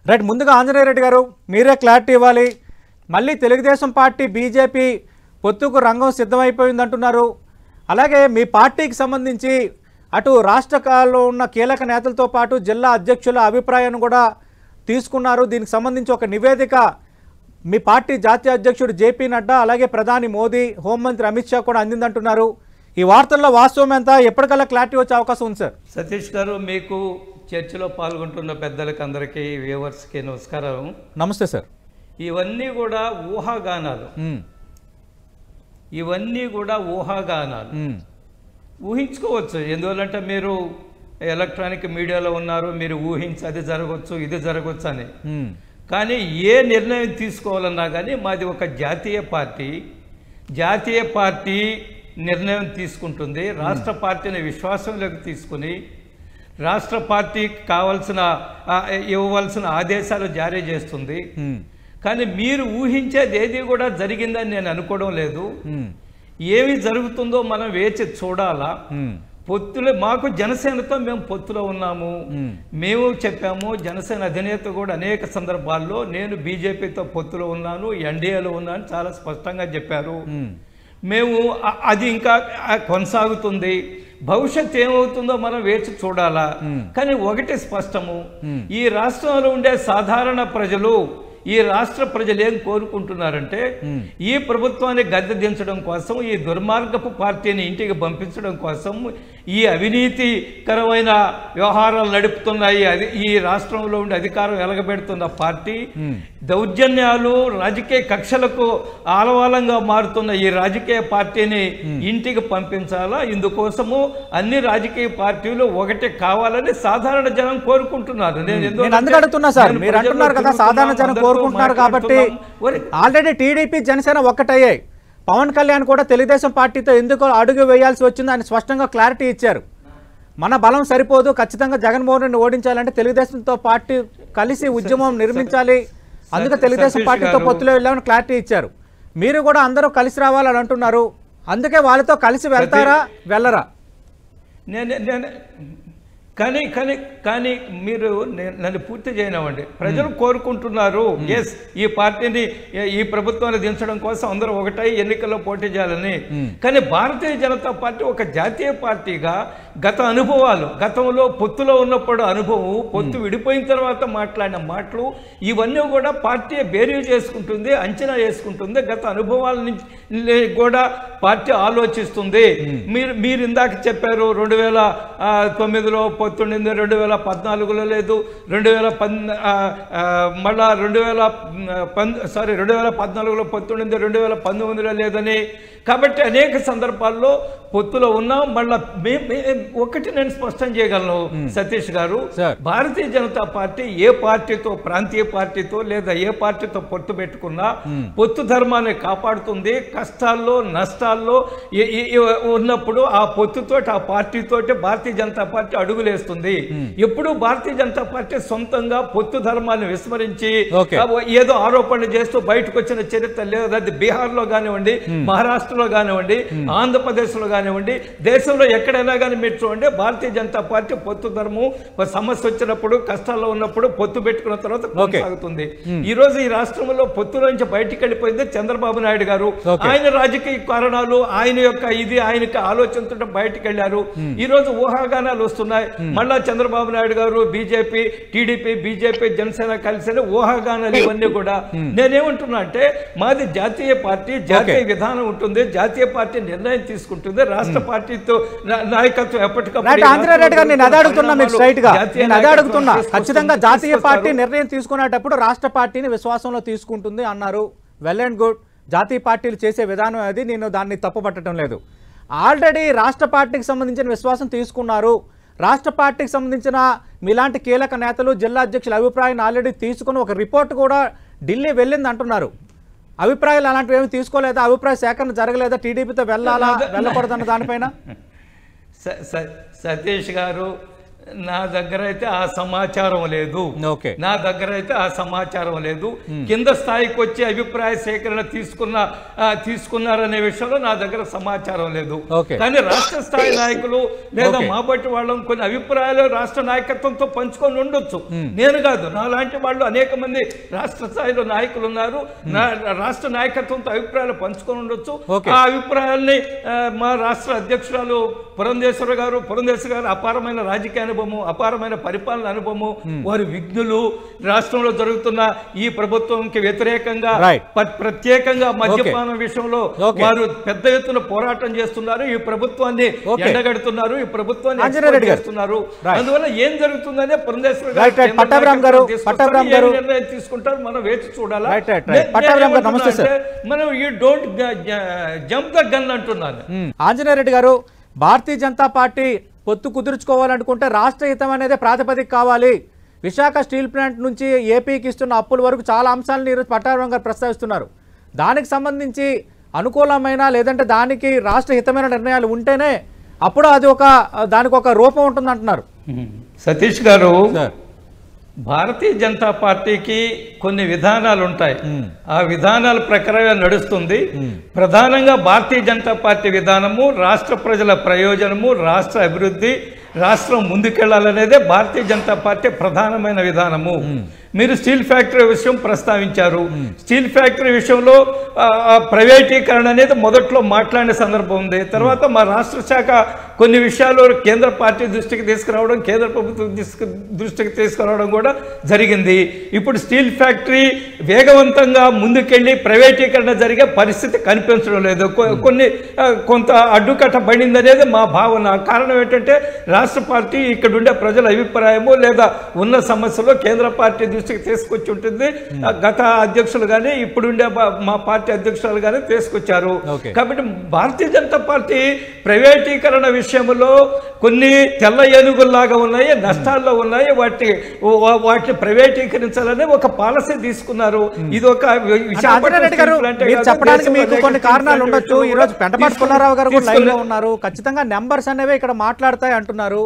Right, ముందుగా ఆంజనేయ రెడ్డి గారు మీరే క్లారిటీ ఇవ్వాలి. మళ్ళీ తెలుగుదేశం పార్టీ బీజేపీ పొత్తుకు రంగం సిద్ధమైపోయిందంటున్నారు. అలాగే మీ పార్టీకి సంబంధించి అటు రాష్ట్రాల్లో ఉన్న కీలక నేతలతో పాటు జిల్లా అధ్యక్షుల అభిప్రాయాన్ని కూడా తీసుకున్నారు. దీనికి సంబంధించి ఒక నివేదిక మీ పార్టీ జాతీయ అధ్యక్షుడు జేపీ నడ్డా, అలాగే ప్రధాని మోదీ, హోంమంత్రి అమిత్ షా కూడా అందిందంటున్నారు. ఈ వార్తల్లో వాస్తవం ఎంత, ఎప్పటికల్లా క్లారిటీ వచ్చే అవకాశం ఉంది సార్? సతీష్ గారు, మీకు చర్చలో పాల్గొంటున్న పెద్దలకు అందరికీ వ్యూవర్స్కి నమస్కారం. నమస్తే సార్. ఇవన్నీ కూడా ఊహాగానాలు, ఇవన్నీ కూడా ఊహాగానాలు. ఊహించుకోవచ్చు. ఎందువల్లంటే మీరు ఎలక్ట్రానిక్ మీడియాలో ఉన్నారు, మీరు ఊహించి అది జరగవచ్చు ఇది జరగవచ్చు అని. కానీ ఏ నిర్ణయం తీసుకోవాలన్నా కానీ మాది ఒక జాతీయ పార్టీ. జాతీయ పార్టీ నిర్ణయం తీసుకుంటుంది. రాష్ట్ర పార్టీని విశ్వాసంలోకి తీసుకుని రాష్ట్ర పార్టీకి కావాల్సిన ఇవ్వవలసిన ఆదేశాలు జారీ చేస్తుంది. కానీ మీరు ఊహించేది ఏది కూడా జరిగిందని నేను అనుకోవడం లేదు. ఏమి జరుగుతుందో మనం వేచి చూడాలా. పొత్తులో మాకు జనసేనతో మేము పొత్తులో ఉన్నాము, మేము చెప్పాము. జనసేన అధినేత కూడా అనేక సందర్భాల్లో నేను బీజేపీతో పొత్తులో ఉన్నాను, ఎన్డీఏలో ఉన్నాను చాలా స్పష్టంగా చెప్పారు. మేము అది ఇంకా కొనసాగుతుంది. భవిష్యత్ ఏమవుతుందో మనం వేచి చూడాలా. కానీ ఒకటి స్పష్టము, ఈ రాష్ట్రంలో ఉండే సాధారణ ప్రజలు, ఈ రాష్ట్ర ప్రజలు ఏం కోరుకుంటున్నారంటే ఈ ప్రభుత్వాన్ని గద్దె దించడం కోసం, ఈ దుర్మార్గపు పార్టీని ఇంటికి పంపించడం కోసం, ఈ అవినీతికరమైన వ్యవహారాలు నడుపుతున్నాయి ఈ రాష్ట్రంలో ఉండి అధికారం ఎలగబెడుతున్న పార్టీ, దౌర్జన్యాలు రాజకీయ కక్షలకు ఆలవాలంగా మారుతున్న ఈ రాజకీయ పార్టీని ఇంటికి పంపించాలా. ఇందుకోసము అన్ని రాజకీయ పార్టీలు ఒకటి కావాలని సాధారణ జనం కోరుకుంటున్నారు. నేను అందుకు అడుగుతున్నా సార్, మీరు అంటున్నారు కదా సాధారణ జనం కోరుకుంటున్నారు కాబట్టి. ఆల్రెడీ టీడీపీ జనసేన ఒక్కటయ్యాయి. పవన్ కళ్యాణ్ కూడా తెలుగుదేశం పార్టీతో ఎందుకు అడుగు వేయాల్సి వచ్చిందో ఆయన స్పష్టంగా క్లారిటీ ఇచ్చారు. మన బలం సరిపోదు, ఖచ్చితంగా జగన్మోహన్ రెడ్డిని ఓడించాలంటే తెలుగుదేశంతో పార్టీ కలిసి ఉద్యమం నిర్మించాలి, అందుకే తెలుగుదేశం పార్టీతో పొత్తులో వెళ్ళామని క్లారిటీ ఇచ్చారు. మీరు కూడా అందరూ కలిసి రావాలని అంటున్నారు. అందుకే వాళ్ళతో కలిసి వెళ్తారా వెళ్ళరా? కానీ కానీ కానీ మీరు నన్ను పూర్తి చేయనివ్వండి. ప్రజలు కోరుకుంటున్నారు ఎస్ ఈ పార్టీని ఈ ప్రభుత్వాన్ని దించడం కోసం అందరూ ఒకటై ఎన్నికల్లో పోటీ చేయాలని. కానీ భారతీయ జనతా పార్టీ ఒక జాతీయ పార్టీగా గత అనుభవాలు, గతంలో పొత్తులో ఉన్నప్పుడు అనుభవం, పొత్తు విడిపోయిన తర్వాత మాట్లాడిన మాటలు, ఇవన్నీ కూడా పార్టీ బేరీ చేసుకుంటుంది, అంచనా వేసుకుంటుంది. గత అనుభవాల నుంచి కూడా పార్టీ ఆలోచిస్తుంది. మీరు ఇందాక చెప్పారు 2009లో పొత్తుండింది, 2014లో లేదు, మళ్ళా 2014లో పొత్తుండింది, 2019లో లేదని. కాబట్టి అనేక సందర్భాల్లో పొత్తులో ఉన్నాం. మళ్ళా ఒకటి నేను స్పష్టం చేయగలను సతీష్ గారు, భారతీయ జనతా పార్టీ ఏ పార్టీతో, ప్రాంతీయ పార్టీతో లేదా ఏ పార్టీతో పొత్తు పెట్టుకున్నా పొత్తు ధర్మాన్ని కాపాడుతుంది. కష్టాల్లో నష్టాల్లో ఉన్నప్పుడు ఆ పొత్తుతోటి, ఆ పార్టీతోటి భారతీయ జనతా పార్టీ అడుగులేస్తుంది. ఎప్పుడు భారతీయ జనతా పార్టీ సొంతంగా పొత్తు ధర్మాన్ని విస్మరించి ఏదో ఆరోపణలు చేస్తూ బయటకు వచ్చిన చరిత్ర లేదు. అది బీహార్లో కానివ్వండి, మహారాష్ట్రలో కానివ్వండి, ఆంధ్రప్రదేశ్లో కానివ్వండి, దేశంలో ఎక్కడైనా కానీ మీరు చూడండి, భారతీయ జనతా పార్టీ పొత్తు ధర్మం సమస్య వచ్చినప్పుడు, కష్టాల్లో ఉన్నప్పుడు పొత్తు పెట్టుకున్న తర్వాత కొనసాగుతుంది. ఈ రోజు ఈ రాష్ట్రంలో పొత్తులో నుంచి బయటికి వెళ్ళిపోయింది చంద్రబాబు నాయుడు గారు. ఆయన రాజకీయ కారణాలు, ఆయన యొక్క ఆయనకి ఆలోచనతో బయటికి వెళ్ళారు. ఈ రోజు ఊహాగానాలు వస్తున్నాయి. మళ్ళా చంద్రబాబు నాయుడు గారు, బీజేపీ, టీడీపీ, బీజేపీ, జనసేన కలిసి ఊహాగానాలు ఇవన్నీ కూడా. నేనేమంటున్నా అంటే మాది జాతీయ పార్టీ, జాతీయ విధానం ఉంటుంది, జాతీయ పార్టీ నిర్ణయం తీసుకుంటుంది. రాష్ట్ర పార్టీతో నాయకత్వం ఎప్పటికప్పుడు. ఖచ్చితంగా జాతీయ పార్టీ నిర్ణయం తీసుకునేటప్పుడు రాష్ట్ర పార్టీని విశ్వాసంలో తీసుకుంటుంది అన్నారు. Well and good. జాతీయ పార్టీలు చేసే విధానం అది, నేను దాన్ని తప్పుపట్టడం లేదు. ఆల్రెడీ రాష్ట్ర పార్టీకి సంబంధించిన విశ్వాసం తీసుకున్నారు. రాష్ట్ర పార్టీకి సంబంధించిన మీలాంటి కీలక నేతలు, జిల్లా అధ్యక్షుల అభిప్రాయాన్ని ఆల్రెడీ తీసుకుని ఒక రిపోర్ట్ కూడా ఢిల్లీ వెళ్ళింది అంటున్నారు. అభిప్రాయాలు అలాంటివి ఏమి తీసుకోలేదా? అభిప్రాయ సేకరణ జరగలేదా? టీడీపీతో వెళ్ళాలా వెళ్ళకూడదన్న దానిపైన? సతీష్ గారు, నా దగ్గర అయితే ఆ సమాచారం లేదు. ఓకే, నా దగ్గర అయితే ఆ సమాచారం లేదు. కింద స్థాయికి వచ్చి అభిప్రాయ సేకరణ తీసుకున్నారనే విషయంలో నా దగ్గర సమాచారం లేదు. కానీ రాష్ట్ర స్థాయి నాయకులు లేదా మా బట్టి వాళ్ళం కొన్ని అభిప్రాయాలు రాష్ట్ర నాయకత్వంతో పంచుకొని ఉండొచ్చు. నేను కాదు, నాలాంటి వాళ్ళు అనేక మంది రాష్ట్ర స్థాయిలో నాయకులు ఉన్నారు. రాష్ట్ర నాయకత్వంతో అభిప్రాయాలు పంచుకొని ఉండొచ్చు. ఆ అభిప్రాయాల్ని మా రాష్ట్ర అధ్యక్షురాలు పురంధేశ్వర గారు అపారమైన రాజకీయ అనుభవము, అపారమైన పరిపాలన అనుభవము, వారి విఘ్నులు, రాష్ట్రంలో జరుగుతున్న ఈ ప్రభుత్వంకి వ్యతిరేకంగా ప్రత్యేకంగా మద్యపానం విషయంలో వారు పెద్ద ఎత్తున పోరాటం చేస్తున్నారు. ఈ ప్రభుత్వాన్ని ఎండగడుతున్నారు, ఈ ప్రభుత్వాన్ని చేస్తున్నారు. అందువల్ల ఏం జరుగుతుందనే పురంధేశ్వర గారు నిర్ణయం తీసుకుంటారు. మనం వేచి చూడాలా. మనం you don't jump the gun అంటున్నాను. ఆంజనేయ రెడ్డి గారు, భారతీయ జనతా పార్టీ పొత్తు కుదుర్చుకోవాలనుకుంటే రాష్ట్ర హితం అనేది ప్రాతిపదిక కావాలి. విశాఖ స్టీల్ ప్లాంట్ నుంచి ఏపీకి ఇస్తున్న అప్పుల వరకు చాలా అంశాలను ఈరోజు పట్టాభిరామ్ గారు ప్రస్తావిస్తున్నారు. దానికి సంబంధించి అనుకూలమైన లేదంటే దానికి రాష్ట్ర హితమైన నిర్ణయాలు ఉంటేనే అప్పుడు అది దానికి ఒక రూపం ఉంటుంది అంటున్నారు. సతీష్ గారు, భారతీయ జనతా పార్టీకి కొన్ని విధానాలు ఉంటాయి. ఆ విధానాల ప్రకారం నడుస్తుంది. ప్రధానంగా భారతీయ జనతా పార్టీ విధానము రాష్ట్ర ప్రజల ప్రయోజనము, రాష్ట్ర అభివృద్ధి, రాష్ట్రం ముందుకెళ్లాలనేదే భారతీయ జనతా పార్టీ ప్రధానమైన విధానము. మీరు స్టీల్ ఫ్యాక్టరీ విషయం ప్రస్తావించారు. స్టీల్ ఫ్యాక్టరీ విషయంలో ప్రైవేటీకరణ అనేది మొదట్లో మాట్లాడిన సందర్భం ఉంది. తర్వాత మా రాష్ట్ర శాఖ కొన్ని విషయాలు కేంద్ర పార్టీ దృష్టికి తీసుకురావడం, కేంద్ర ప్రభుత్వం దృష్టికి తీసుకురావడం కూడా జరిగింది. ఇప్పుడు స్టీల్ ఫ్యాక్టరీ వేగవంతంగా ముందుకెళ్ళి ప్రైవేటీకరణ జరిగే పరిస్థితి కనిపించడం లేదు. కొంత అడ్డుకట్ట పడింది అనేది మా భావన. కారణం ఏంటంటే రాష్ట్ర పార్టీ ఇక్కడ ఉండే ప్రజల అభిప్రాయము లేదా ఉన్న సమస్యలో కేంద్ర పార్టీ దృష్టికి తీసుకొచ్చి ఉంటుంది. గత అధ్యక్షులు కానీ ఇప్పుడుండే మా పార్టీ అధ్యక్షులు కానీ తీసుకొచ్చారు. కాబట్టి భారతీయ జనతా పార్టీ ప్రైవేటీకరణ విషయంలో కొన్ని తెల్ల ఏనుగుల్లాగా ఉన్నాయి, నష్టాల్లో ఉన్నాయి. వాటిని ప్రైవేటీకరించాలని ఒక పాలసీ తీసుకున్నారు. ఇది ఒక చెప్పడానికి మీకు కొన్ని కారణాలు ఉండొచ్చు. ఈ రోజు పెంటపాటి పుల్లారావు గారు కూడా లైవ్ లో ఉన్నారు. ఖచ్చితంగా నెంబర్స్ అనేవి ఇక్కడ మాట్లాడతాయి అంటున్నారు.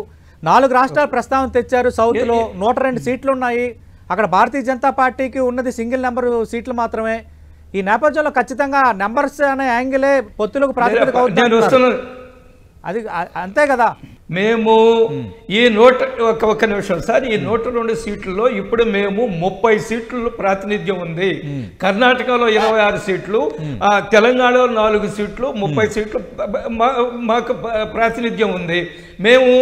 4 రాష్ట్రాల ప్రస్తావన తెచ్చారు. సౌత్ లో 102 సీట్లు ఉన్నాయి. అక్కడ భారతీయ జనతా పార్టీకి ఉన్నది సింగిల్ నెంబర్ సీట్లు మాత్రమే. ఈ నేపథ్యంలో ఖచ్చితంగా నెంబర్స్ అనే యాంగిలే పొత్తులకు ప్రాతిపదిక అవుతుంది. అది అంతే కదా. మేము ఈ ఒక నిమిషం సార్, ఈ 102 సీట్లలో ఇప్పుడు మేము 30 సీట్లు ప్రాతినిధ్యం ఉంది. కర్ణాటకలో 26 సీట్లు, తెలంగాణలో 4 సీట్లు, 30 సీట్లు మాకు ప్రాతినిధ్యం ఉంది. మేము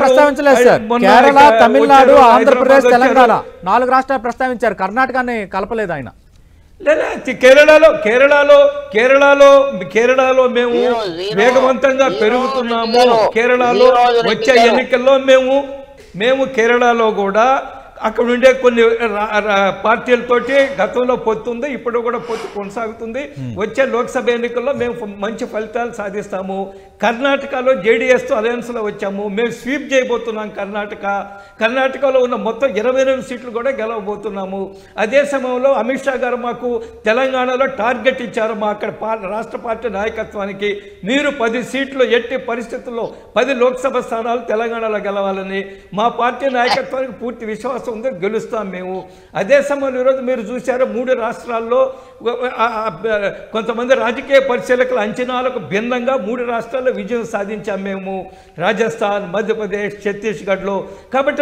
ప్రస్తావించలేదు సార్. కేరళ, తమిళనాడు, ఆంధ్రప్రదేశ్, తెలంగాణ 4 రాష్ట్రాలు ప్రస్తావించారు. కర్ణాటకని కలపలేదు ఆయన. లేదా కేరళలో మేము వేగవంతంగా పెరుగుతున్నాము. కేరళలో వచ్చే ఎన్నికల్లో మేము కేరళలో కూడా అక్కడ ఉండే కొన్ని పార్టీలతోటి గతంలో పొత్తుంది, ఇప్పుడు కూడా పొత్తు కొనసాగుతుంది. వచ్చే లోక్సభ ఎన్నికల్లో మేము మంచి ఫలితాలు సాధిస్తాము. కర్ణాటకలో జేడీఎస్తో అలయన్స్లో వచ్చాము. మేము స్వీప్ చేయబోతున్నాం. కర్ణాటకలో ఉన్న మొత్తం 28 సీట్లు కూడా గెలవబోతున్నాము. అదే సమయంలో అమిత్ షా గారు మాకు తెలంగాణలో టార్గెట్ ఇచ్చారు. మా అక్కడ రాష్ట్ర పార్టీ నాయకత్వానికి, మీరు 10 సీట్లు ఎట్టి పరిస్థితుల్లో 10 లోక్సభ స్థానాలు తెలంగాణలో గెలవాలని మా పార్టీ నాయకత్వానికి పూర్తి విశ్వాసం ఉంది. గెలుస్తాం మేము. అదే సమయంలో ఈరోజు మీరు చూశారు 3 రాష్ట్రాల్లో కొంతమంది రాజకీయ పరిశీలకుల అంచనాలకు భిన్నంగా 3 రాష్ట్రాల్లో విజయం సాధించాం మేము. రాజస్థాన్, మధ్యప్రదేశ్, ఛత్తీస్గఢ్లో. కాబట్టి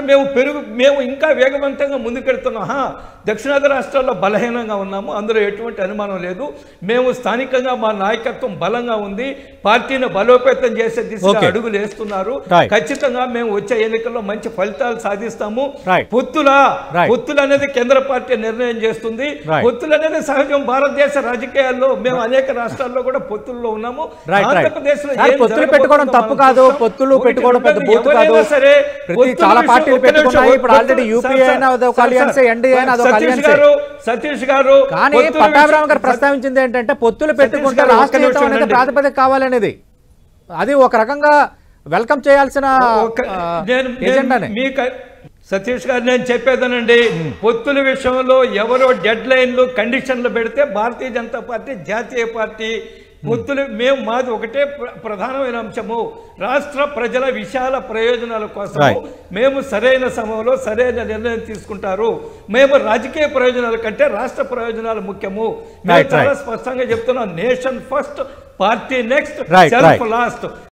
మేము ఇంకా వేగవంతంగా ముందుకెళ్తున్నాం. దక్షిణాది రాష్ట్రాల్లో బలహీనంగా ఉన్నాము, అందులో ఎటువంటి అనుమానం లేదు. మేము స్థానికంగా మా నాయకత్వం బలంగా ఉంది. పార్టీని బలోపేతం చేసే దిశగా అడుగులు వేస్తున్నారు. ఖచ్చితంగా మేము వచ్చే ఎన్నికల్లో మంచి ఫలితాలు సాధిస్తాము. పొత్తులు అనేది కేంద్ర పార్టీ నిర్ణయం చేస్తుంది. పొత్తులు అనేది సహజం భారతదేశ రాజకీయాల్లో. మేము అనేక రాష్ట్రాల్లో కూడా పొత్తుల్లో ఉన్నాము. ఆంధ్రప్రదేశ్ లో పొత్తులు పెట్టుకోవడం తప్పు కాదు. పొత్తులు పెట్టుకోవడం పెద్ద బూతు కాదు. చాలా పార్టీలు పెట్టుకున్నాయి. ఇప్పుడు ఆల్రెడీ యూపీఏ అయినా అదొక అలియన్స్, ఎన్డీఏ అయినా అదొక అలియన్స్. సతీష్ గారు, కానీ పట్టాభిరామ్ గారు ప్రస్తావించింది ఏంటంటే పొత్తులు పెట్టుకుంటే రాష్ట్ర హితం అనేది ప్రాతిపదిక కావాలనేది. అది ఒక రకంగా వెల్కమ్ చేయాల్సిన ఎజెండానే. సతీష్ గారు, నేను చెప్పేదనండి, పొత్తుల విషయంలో ఎవరో డెడ్ లైన్లు, కండిషన్లు పెడితే భారతీయ జనతా పార్టీ జాతీయ పార్టీ పొత్తులు మేము మాది ఒకటే ప్రధానమైన అంశము, రాష్ట్ర ప్రజల విశాల ప్రయోజనాల కోసం మేము సరైన సమయంలో సరైన నిర్ణయం తీసుకుంటారు. మేము రాజకీయ ప్రయోజనాల కంటే రాష్ట్ర ప్రయోజనాలు ముఖ్యము. మేము చాలా స్పష్టంగా చెప్తున్నాం, nation first, party next, self last.